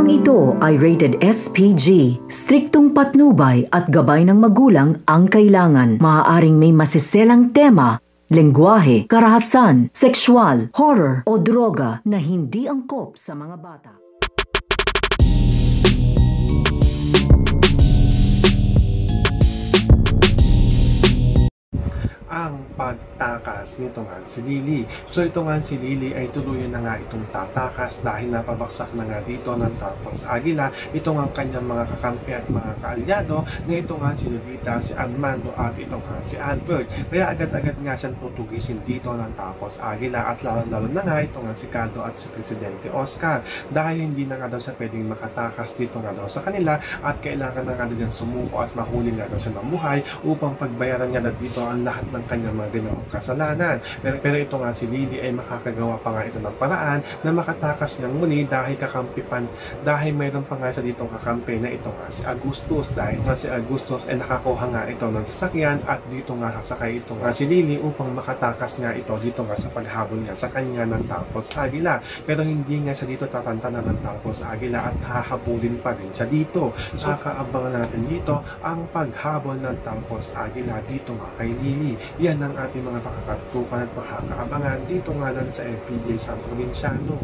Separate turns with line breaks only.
Programang ito ay rated SPG. Striktong patnubay at gabay ng magulang ang kailangan. Maaaring may masiselang tema, lengguwahe, karahasan, sexual, horror o droga na hindi angkop sa mga bata.
Ang pagtakas nito nga si Lily. So ito nga si Lily ay tuluyan na nga itong tatakas dahil napabaksak na nga dito ng Tapos Aguila. Ito nga kanyang mga kakampi at mga kaalyado na ito nga si Lolita, si Armando at ito nga si Albert. Kaya agad-agad nga siyang tutugisin dito ng Tapos Aguila at lalo na nga ito nga si Cado at si Presidente Oscar dahil hindi na nga daw siya pwedeng makatakas dito nga daw sa kanila at kailangan na nga din sumuko at mahuli nga daw siya ng buhay upang pagbayaran niya na dito ang lahat ng kanyang mga ginawang kasalanan. Pero ito nga si Lily ay makakagawa pa nga ito ng paraan na makatakas niyang muli dahil dahil mayroon pa nga sa ditong kakampi na ito nga si Agustus dahil nga si Agustus ay nakakuha nga ito ng sasakyan at dito nga sasakay ito nga si Lily upang makatakas nga ito dito nga sa paghabol niya sa kanya ng Tapos Aguila. Pero hindi nga siya dito tatantanan ng Tapos Aguila at hahabulin pa rin siya dito. So kakaabangan natin dito ang paghabol ng Tapos Aguila dito nga kay Lily. Yan ang ating mga pakakatutukan at pakakaabangan dito nga lang sa FPJ San Provinciano.